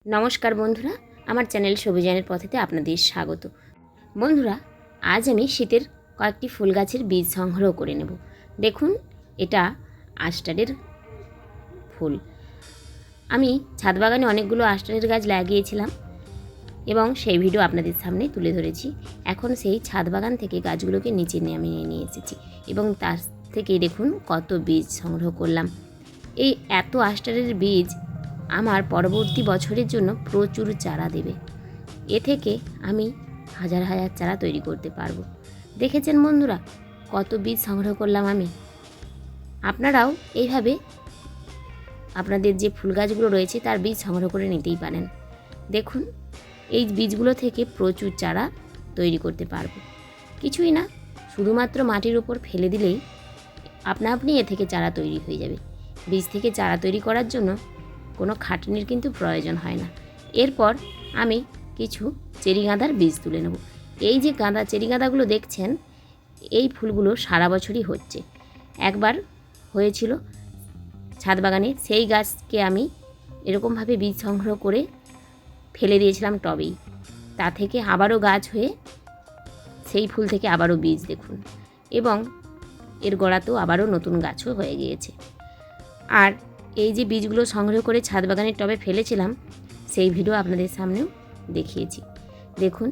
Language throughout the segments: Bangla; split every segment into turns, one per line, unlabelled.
নমস্কার বন্ধুরা, আমার চ্যানেল সবুজায়নের পথেতে আপনাদের স্বাগত। বন্ধুরা, আজ আমি শীতের কয়েকটি ফুল গাছের বীজ সংগ্রহ করে নেব। দেখুন, এটা আস্টারের ফুল। আমি ছাদ বাগানে অনেকগুলো আস্টারের গাছ লাগিয়েছিলাম এবং সেই ভিডিও আপনাদের সামনে তুলে ধরেছি। এখন সেই ছাদ বাগান থেকে গাছগুলোকে নিচে নামিয়ে নিয়ে এসেছি এবং তার থেকে দেখুন কত বীজ সংগ্রহ করলাম। এই এত আস্টারের বীজ আমার পরবর্তী বছরের জন্য প্রচুর চারা দেবে। এ থেকে আমি হাজার হাজার চারা তৈরি করতে পারবো। দেখেছেন বন্ধুরা, কত বীজ সংগ্রহ করলাম আমি। আপনারাও এইভাবে আপনাদের যে ফুল গাছগুলো রয়েছে তার বীজ সংগ্রহ করে নিতেই পারেন। দেখুন, এই বীজগুলো থেকে প্রচুর চারা তৈরি করতে পারবো। কিছুই না, শুধুমাত্র মাটির উপর ফেলে দিলেই আপনা আপনি এ থেকে চারা তৈরি হয়ে যাবে। বীজ থেকে চারা তৈরি করার জন্য কোনো খাটনির কিন্তু প্রয়োজন হয় না। এরপর আমি কিছু চেরি গাঁদার বীজ তুলে নেব। এই যে চেরি গাঁদাগুলো দেখছেন, এই ফুলগুলো সারা বছরই হচ্ছে। একবার হয়েছিল ছাদ বাগানে, সেই গাছকে আমি এরকমভাবে বীজ সংগ্রহ করে ফেলে দিয়েছিলাম টবেই। তা থেকে আবারও গাছ হয়ে সেই ফুল থেকে আবারও বীজ দেখুন, এবং এর গোড়াতেও আবারও নতুন গাছও হয়ে গিয়েছে। আর এই যে বীজগুলো সংগ্রহ করে ছাদ বাগানের টবে ফেলেছিলাম, সেই ভিডিও আপনাদের সামনেও দেখিয়েছি। দেখুন,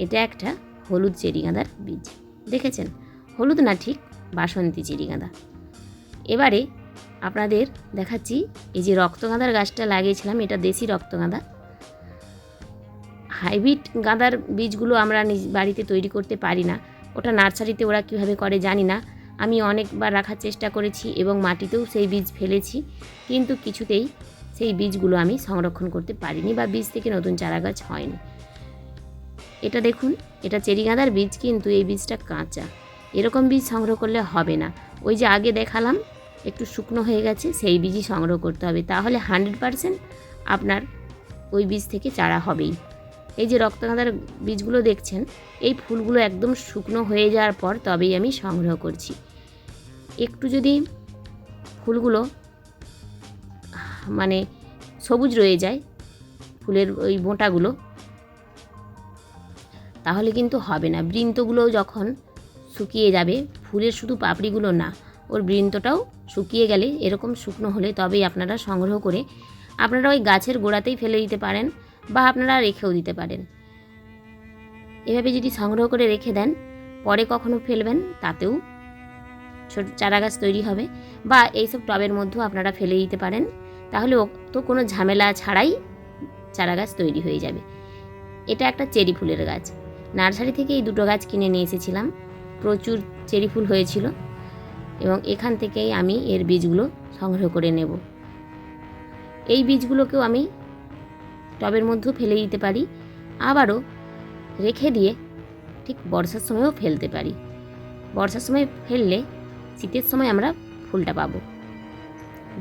এটা একটা হলুদ চেরি গাঁদার বীজ। দেখেছেন, হলুদ না, ঠিক বাসন্তী চেরি গাঁদা। এবারে আপনাদের দেখাচ্ছি এই যে রক্তগাঁদার গাছটা লাগিয়েছিলাম, এটা দেশি রক্তগাঁদা। হাইব্রিড গাঁদার বীজগুলো আমরা নিজ বাড়িতে তৈরি করতে পারি না, ওটা নার্সারিতে ওরা কীভাবে করে জানি না। আমি অনেকবার রাখার চেষ্টা করেছি এবং মাটিতেও সেই বীজ ফেলেছি, কিন্তু কিছুতেই সেই বীজগুলো আমি সংরক্ষণ করতে পারিনি বা বীজ থেকে নতুন চারা গাছ হয়নি। এটা দেখুন, এটা চেরি গাঁদার বীজ, কিন্তু এই বীজটা কাঁচা। এরকম বীজ সংগ্রহ করলে হবে না। ওই যে আগে দেখালাম একটু শুকনো হয়ে গেছে, সেই বীজই সংগ্রহ করতে হবে, তাহলে 100% আপনার ওই বীজ থেকে চারা হবেই। এই যে রক্তগাঁদার বীজগুলো দেখছেন, এই ফুলগুলো একদম শুকনো হয়ে যাওয়ার পর তবেই আমি সংগ্রহ করছি। একটু যদি ফুলগুলো মানে সবুজ রয়ে যায়, ফুলের ওই বোঁটাগুলো, তাহলে কিন্তু হবে না। বৃন্তগুলো যখন শুকিয়ে যাবে, ফুলের শুধু পাপড়িগুলো না, ওর বৃন্তটাও শুকিয়ে গেলে, এরকম শুকনো হলে তবেই আপনারা সংগ্রহ করে আপনারা ওই গাছের গোড়াতেই ফেলে দিতে পারেন বা আপনারা রেখেও দিতে পারেন। এভাবে যদি সংগ্রহ করে রেখে দেন, পরে কখনো ফেলবেন, তাতেও ছোট চারা গাছ তৈরি হবে। বা এইসব টবের মধ্যেও আপনারা ফেলে দিতে পারেন, তাহলে তো কোনো ঝামেলা ছাড়াই চারা গাছ তৈরি হয়ে যাবে। এটা একটা চেরি ফুলের গাছ। নার্সারি থেকে এই দুটো গাছ কিনে নিয়ে এসেছিলাম, প্রচুর চেরি ফুল হয়েছিল এবং এখান থেকেই আমি এর বীজগুলো সংগ্রহ করে নেব। এই বীজগুলোকেও আমি টবের মধ্যেও ফেলে দিতে পারি, আবারও রেখে দিয়ে ঠিক বর্ষার সময়ও ফেলতে পারি। বর্ষার সময় ফেললে শীতের সময় আমরা ফুলটা পাবো।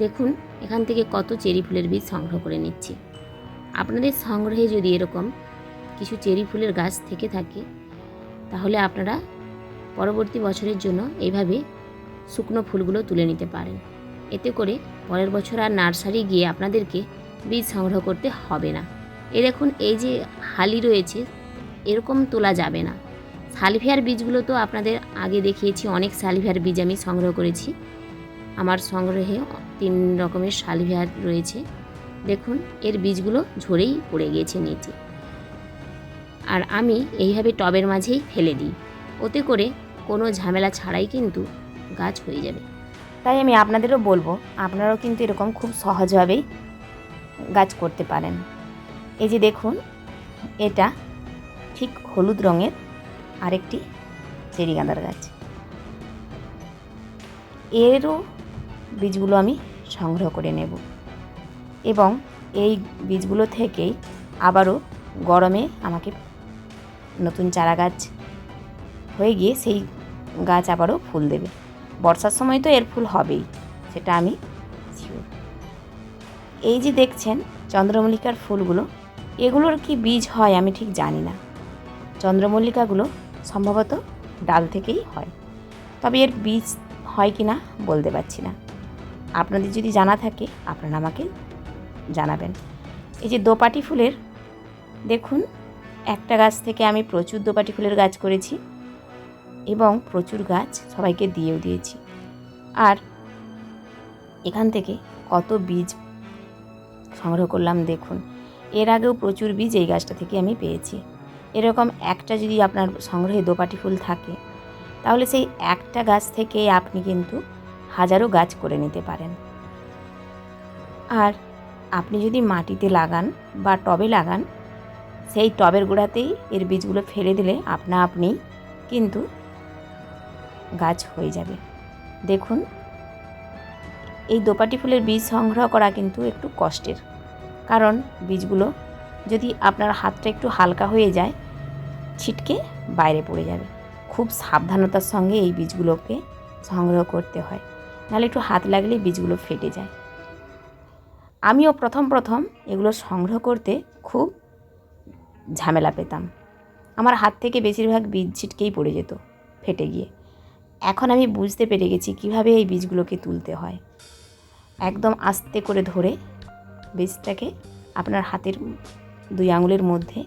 দেখুন, এখান থেকে কত চেরি ফুলের বীজ সংগ্রহ করে নিচ্ছি। আপনাদের সংগ্রহে যদি এরকম কিছু চেরি ফুলের গাছ থেকে থাকে, তাহলে আপনারা পরবর্তী বছরের জন্য এইভাবে শুকনো ফুলগুলো তুলে নিতে পারেন। এতে করে পরের বছর আর নার্সারি গিয়ে আপনাদেরকে বীজ সংগ্রহ করতে হবে না। এই দেখুন, এই যে হালি রয়েছে, এরকম তোলা যাবে না। সালভিয়ার বীজগুলো তো আপনাদের আগে দেখিয়েছি, অনেক সালভিয়ার বীজ আমি সংগ্রহ করেছি। আমার সংগ্রহে 3 রকমের সালভিয়ার রয়েছে। দেখুন, এর বীজগুলো ঝরেই পড়ে গিয়েছে নিচে। আর আমি এইভাবে টবের মাঝেই ফেলে দিই, ওতে করে কোনো ঝামেলা ছাড়াই কিন্তু গাছ হয়ে যাবে। তাই আমি আপনাদেরও বলবো, আপনারাও কিন্তু এরকম খুব সহজভাবেই গাছ করতে পারেন। এই যে দেখুন, এটা ঠিক হলুদ রঙের আরেকটি চেরি গাঁদার গাছ। এরও বীজগুলো আমি সংগ্রহ করে নেব এবং এই বীজগুলো থেকেই আবারও গরমে আমাকে নতুন চারা গাছ হয়ে গিয়ে সেই গাছ আবারও ফুল দেবে। বর্ষার সময় তো এর ফুল হবেই, সেটা আমি শিওর। এই যে দেখছেন চন্দ্রমল্লিকার ফুলগুলো, এগুলোর কি বীজ হয় আমি ঠিক জানি না। চন্দ্রমল্লিকাগুলো সম্ভবত ডাল থেকেই হয়, তবে এর বীজ হয় কি না বলতে পারছি না। আপনাদের যদি জানা থাকে আপনারা আমাকে জানাবেন। এই যে দোপাটি ফুলের দেখুন, একটা গাছ থেকে আমি প্রচুর দোপাটি ফুলের গাছ করেছি এবং প্রচুর গাছ সবাইকে দিয়েও দিয়েছি। আর এখান থেকে কত বীজ সংগ্রহ করলাম দেখুন। এর আগেও প্রচুর বীজ এই গাছটা থেকে আমি পেয়েছি। এরকম একটা যদি আপনার সংগ্রহে দোপাটি ফুল থাকে, তাহলে সেই একটা গাছ থেকে আপনি কিন্তু হাজারো গাছ করে নিতে পারেন। আর আপনি যদি মাটিতে লাগান বা টবে লাগান, সেই টবের গোড়াতেই এর বীজগুলো ফেলে দিলে আপনা আপনি কিন্তু গাছ হয়ে যাবে। দেখুন, এই দোপাটি ফুলের বীজ সংগ্রহ করা কিন্তু একটু কষ্টের, কারণ বীজগুলো যদি আপনার হাতটা একটু হালকা হয়ে যায়, ছিটকে বাইরে পড়ে যাবে। খুব সাবধানতার সঙ্গে এই বীজগুলোকে সংগ্রহ করতে হয়, নাহলে একটু হাত লাগলেই বীজগুলো ফেটে যায়। আমিও প্রথম এগুলো সংগ্রহ করতে খুব ঝামেলা পেতাম। আমার হাত থেকে বেশিরভাগ বীজ ছিটকেই পড়ে যেত ফেটে গিয়ে। এখন আমি বুঝতে পেরে গেছি কিভাবে এই বীজগুলোকে তুলতে হয়। একদম আস্তে করে ধরে বীজটাকে আপনার হাতের 2 আঙুলের মধ্যে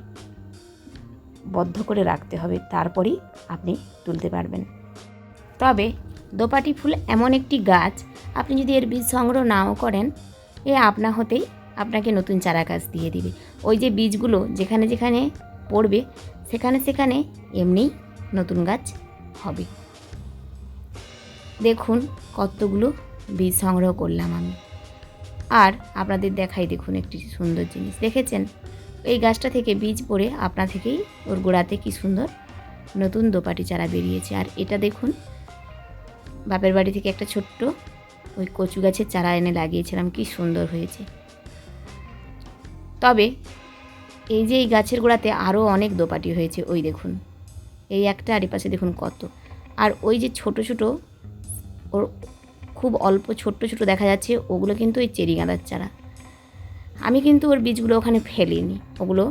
বদ্ধ করে রাখতে হবে, তারপরেই আপনি তুলতে পারবেন। তবে দোপাটি ফুল এমন একটি গাছ, আপনি যদি এর বীজ সংগ্রহ নাও করেন, এ আপনা হতেই আপনাকে নতুন চারা গাছ দিয়ে দিবে। ওই যে বীজগুলো যেখানে যেখানে পড়বে, সেখানে সেখানে এমনিই নতুন গাছ হবে। দেখুন কতগুলো বীজ সংগ্রহ করলাম আমি। আর আপনাদের দেখাই, দেখুন একটি সুন্দর জিনিস দেখেছেন, এই গাছটা থেকে বীজ পড়ে আপনা থেকেই ওর গোড়াতে কি সুন্দর নতুন দোপাটি চারা বেরিয়েছে। আর এটা দেখুন, বাপের বাড়ি থেকে একটা ছোট্ট ওই কচু গাছের চারা এনে লাগিয়েছিলাম, কি সুন্দর হয়েছে। তবে এই যে এই গাছের গোড়াতে আরও অনেক দোপাটি হয়েছে, ওই দেখুন এই একটা, আর এপাশে দেখুন কত। আর ওই যে ছোট ছোট, ওর খুব অল্প ছোট্ট ছোট দেখা যাচ্ছে, ওগুলো কিন্তু ওই চেরি গাঁদার চারা। আমি কিন্তু ওর বীজগুলো ওখানে ফেলিনি, ওগুলো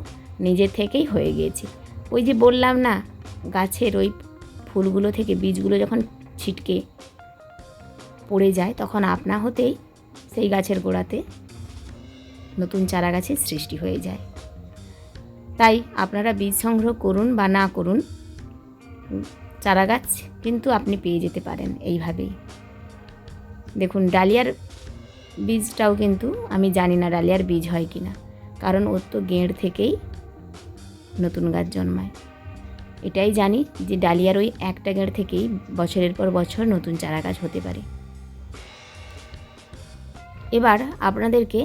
নিজে থেকেই হয়ে গিয়েছে। ওই যে বললাম না, গাছের ওই ফুলগুলো থেকে বীজগুলো যখন ছিটকে পড়ে যায়, তখন আপনা হতেই সেই গাছের গোড়াতে নতুন চারা গাছের সৃষ্টি হয়ে যায়। তাই আপনারা বীজ সংগ্রহ করুন বা না করুন, চারা গাছ কিন্তু আপনি পেয়ে যেতে পারেন এইভাবেই। দেখুন ডালিয়ার বীজটাও কিন্তু আমি জানি না ডালিয়ার বীজ হয় কি না, কারণ ওর তো গেঁড় থেকেই নতুন গাছ জন্মায়। এটাই জানি যে ডালিয়ার ওই একটা গেঁড় থেকেই বছরের পর বছর নতুন চারা গাছ হতে পারে। এবার আপনাদেরকে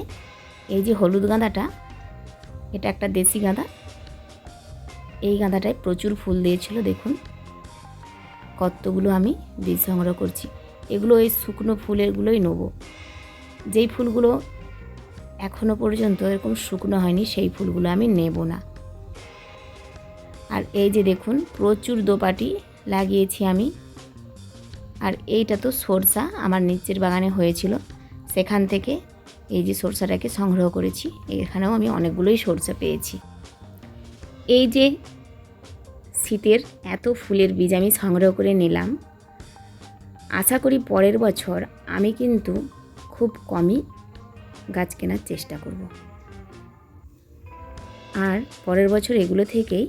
এই যে হলুদ গাঁদাটা, এটা একটা দেশি গাঁদা। এই গাঁদাটায় প্রচুর ফুল দিয়েছিল, দেখুন কতগুলো আমি বীজ সংগ্রহ করছি। এগুলো ওই শুকনো ফুলেরগুলোই নেব, যেই ফুলগুলো এখনও পর্যন্ত এরকম শুকনো হয়নি সেই ফুলগুলো আমি নেব না। আর এই যে দেখুন প্রচুর দোপাটি লাগিয়েছি আমি। আর এইটা তো সরষা আমার নিচের বাগানে হয়েছিল, সেখান থেকে এই যে সরষাটাকে সংগ্রহ করেছি। এখানেও আমি অনেকগুলোই সরষা পেয়েছি। এই যে শীতের এত ফুলের বীজ আমি সংগ্রহ করে নিলাম, আশা করি পরের বছর আমি কিন্তু খুব কমই গাছ কেনার চেষ্টা করব। আর পরের বছর এগুলো থেকেই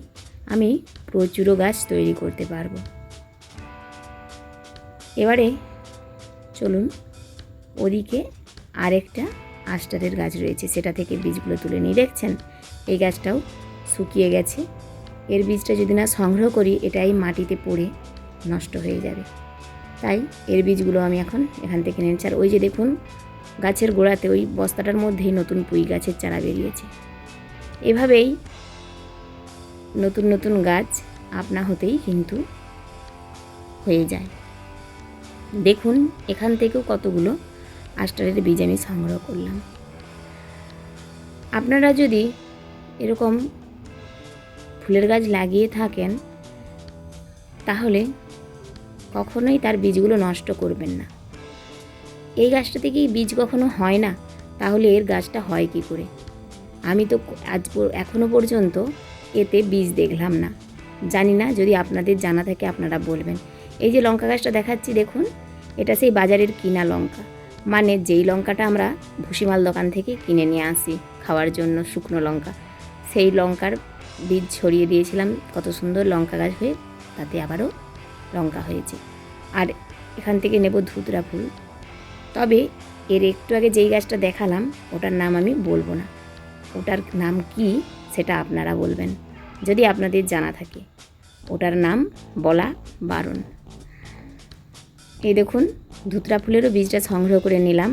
আমি প্রচুর গাছ তৈরি করতে পারবো। এবারে চলুন, ওদিকে আরেকটা আস্টারের গাছ রয়েছে, সেটা থেকে বীজগুলো তুলে নিয়ে দেখছেন এই গাছটাও শুকিয়ে গেছে। এর বীজটা যদি না সংগ্রহ করি, এটাই মাটিতে পড়ে নষ্ট হয়ে যাবে। তাই এর বীজগুলো আমি এখন এখান থেকে নিয়েছি। আর ওই যে দেখুন গাছের গোড়াতে ওই বস্তাটার মধ্যেই নতুন পুঁই গাছের চারা বেরিয়েছে। এভাবেই নতুন নতুন গাছ আপনা হতেই কিন্তু হয়ে যায়। দেখুন এখান থেকেও কতগুলো আস্টারের বীজ আমি সংগ্রহ করলাম। আপনারা যদি এরকম ফুলের গাছ লাগিয়ে থাকেন, তাহলে কখনোই তার বীজগুলো নষ্ট করবেন না। এই গাছটা থেকেই বীজ কখনো হয় না, তাহলে এর গাছটা হয় কি করে? আমি তো এখনও পর্যন্ত এতে বীজ দেখলাম না। জানি না, যদি আপনাদের জানা থাকে আপনারা বলবেন। এই যে লঙ্কা গাছটা দেখাচ্ছি দেখুন, এটা সেই বাজারের কিনা লঙ্কা। মানে যেই লঙ্কাটা আমরা ভুসিমাল দোকান থেকে কিনে নিয়ে আসি খাওয়ার জন্য, শুকনো লঙ্কা, সেই লঙ্কার বীজ ছড়িয়ে দিয়েছিলাম। কত সুন্দর লঙ্কা গাছ হয়ে তাতে আবারও লঙ্কা হয়েছে। আর এখান থেকে নেব ধুতরা ফুল। তবে এর একটু আগে যেই গাছটা দেখালাম ওটার নাম আমি বলবো না, ওটার নাম কি সেটা আপনারা বলবেন যদি আপনাদের জানা থাকে। ওটার নাম বলা বারণ। এই দেখুন ধুতরা ফুলেরও বীজটা সংগ্রহ করে নিলাম।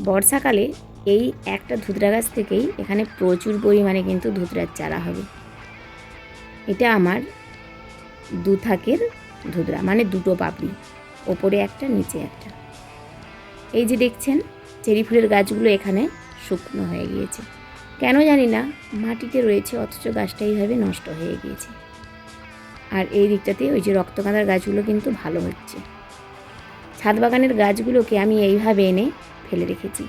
বর্ষাকালে এই একটা ধুতরা গাছ থেকেই এখানে প্রচুর পরিমাণে কিন্তু ধুতরার চারা হবে। এটা আমার 2 থাকের ধুতরা, মানে 2টো পাপড়ি, ওপরে একটা নিচে একটা। এই যে দেখছেন চেরি ফুলের গাছগুলো এখানে শুকনো হয়ে গিয়েছে, কেন জানি না, মাটিতে রয়েছে অথচ গাছটা এইভাবে নষ্ট হয়ে গিয়েছে। আর এই দিকটাতে ওই যে রক্তগাঁদার গাছগুলো কিন্তু ভালো হচ্ছে। ছাদ বাগানের গাছগুলোকে আমি এইভাবে এনে ফেলে রেখেছি।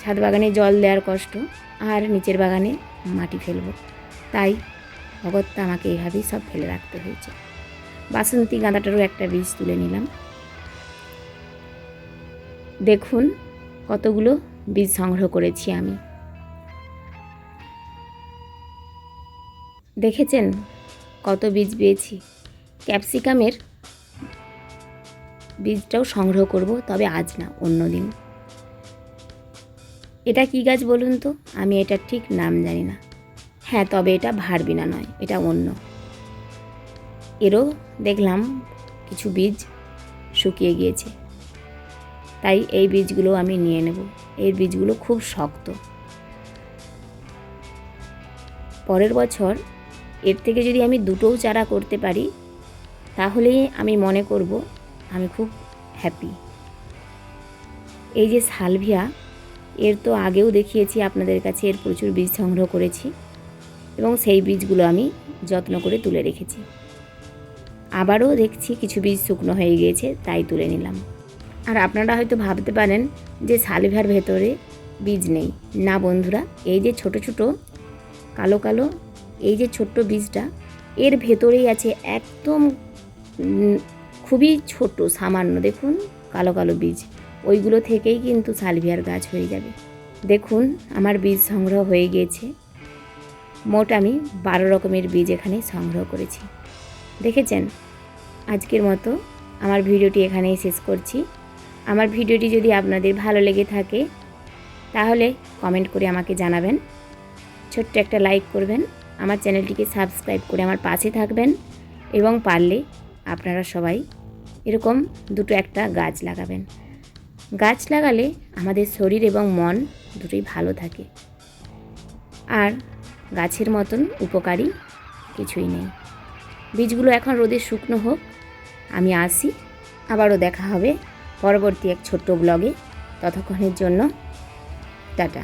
ছাদ বাগানে জল দেওয়ার কষ্ট, আর নিচের বাগানে মাটি ফেলবো, তাই অগত্যা আমাকে এইভাবেই সব ফেলে রাখতে হয়েছে। বাসন্তী গাঁদাটারও একটা বীজ তুলে নিলাম। দেখুন কতগুলো বীজ সংগ্রহ করেছি আমি। দেখেছেন কত বীজ পেয়েছি। ক্যাপসিকামের বীজটাও সংগ্রহ করব, তবে আজ না, অন্য দিন। এটা কি গাছ বলুন তো, আমি এটার ঠিক নাম জানি না। হ্যাঁ, তবে এটা ভারবিনা নয়, এটা অন্য। এরও দেখলাম কিছু বীজ শুকিয়ে গিয়েছে, তাই এই বীজগুলো আমি নিয়ে নেব। এই বীজগুলো খুব শক্ত। পরের বছর এর থেকে যদি আমি 2টোও চারা করতে পারি তাহলেই আমি মনে করব আমি খুব হ্যাপি। এই যে সালভিয়া, এর তো আগেও দেখিয়েছি আপনাদের কাছে, এর প্রচুর বীজ সংগ্রহ করেছি এবং সেই বীজগুলো আমি যত্ন করে তুলে রেখেছি। আবারও দেখছি কিছু বীজ শুকনো হয়ে গিয়েছে, তাই তুলে নিলাম। আর আপনারা হয়তো ভাবতে পারেন যে সালভিয়ার ভেতরে বীজ নেই। না বন্ধুরা, এই যে ছোট ছোট কালো কালো এই যে ছোট্ট বীজটা, এর ভেতরেই আছে একদম খুবই ছোট সামান্য, দেখুন কালো কালো বীজ, ওইগুলো থেকেই কিন্তু সালভিয়ার গাছ হয়ে যাবে। দেখুন আমার বীজ সংগ্রহ হয়ে গিয়েছে। মোট আমি 12 রকমের বীজ এখানে সংগ্রহ করেছি। দেখেছেন? আজকের মতো আমার ভিডিওটি এখানেই শেষ করছি। আমার ভিডিওটি যদি আপনাদের ভালো লেগে থাকে তাহলে কমেন্ট করে আমাকে জানাবেন, ছোট্ট একটা লাইক করবেন, আমার চ্যানেলটিকে সাবস্ক্রাইব করে আমার পাশে থাকবেন এবং পারলে আপনারা সবাই এরকম 2-1টা গাছ লাগাবেন। গাছ লাগালে আমাদের শরীর এবং মন দুটোই ভালো থাকে, আর গাছের মতন উপকারী কিছুই নেই। বীজগুলো এখন রোদে শুকনো হোক, আমি আসি। আবারও দেখা হবে পরবর্তী এক ছোট্ট ব্লগে। ততক্ষণের জন্য টাটা।